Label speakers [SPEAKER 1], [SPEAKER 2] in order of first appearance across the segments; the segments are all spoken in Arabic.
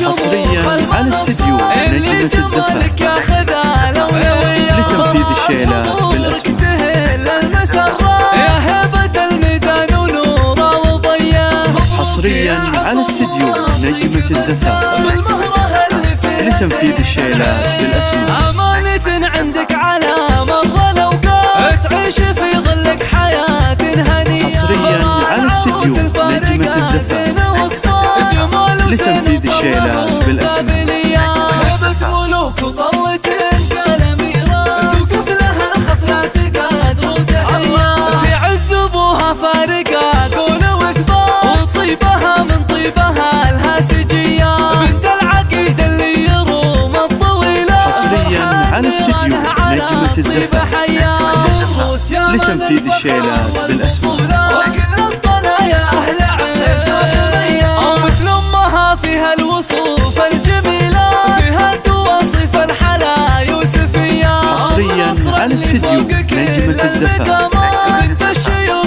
[SPEAKER 1] حصريا على استديو نجمة الزفاف لتنفيذ الشيلات بالأسماء.
[SPEAKER 2] يا هبة الميدان ونوره وضياه.
[SPEAKER 1] حصريا على استديو نجمة الزفاف لتنفيذ الشيلات بالأسماء.
[SPEAKER 2] أمانة عندك على مر الأوقات تعيش في ظلك حياة هنية.
[SPEAKER 1] حصريا على استديو نجمة الزفاف لتنفيذ الشيلات بالأسماء.
[SPEAKER 2] هبة ملوك وطلة كالأميرات توقف لها الخفلة تقادر وتحية. في عز أبوها فارقة قول وإثبات وطيبها من طيبها الهاسجية. بنت العقيد اللي يروم الطويلة.
[SPEAKER 1] حصريا على استديو نجمة الزفاف لتنفيذ الشيلات بالأسماء.
[SPEAKER 2] فيها الوصوف الجميلة فيها تواصف الحلا يوسفية.
[SPEAKER 1] حصريا على استديو نجمة الزفاف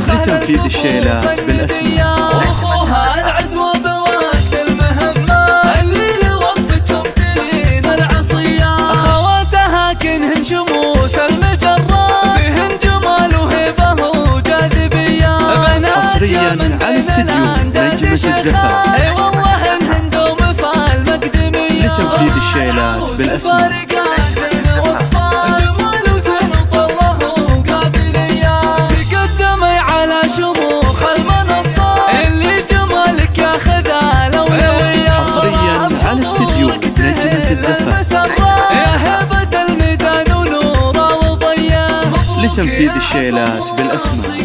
[SPEAKER 1] لتنفيذ الشيلات بالأسماء.
[SPEAKER 2] أخوها العزوة بوقت المهمة اللي لوقفتهم تلين العصية. أخواتها كنهن شموس المجرة فيهن جمال وهبة وجاذبية.
[SPEAKER 1] حصريا على استديو نجمة الزفاف لتنفيذ الشيلات بالأسماء.
[SPEAKER 2] جمال وزين وطله وقابلية. تقدمي على شموخ المنصة اللي جمالك ياخذها الأولوية.
[SPEAKER 1] حصريا على استديو نجمة الزفاف
[SPEAKER 2] يا هبة الميدان ونوره وضياه
[SPEAKER 1] لتنفيذ الشيلات بالأسماء.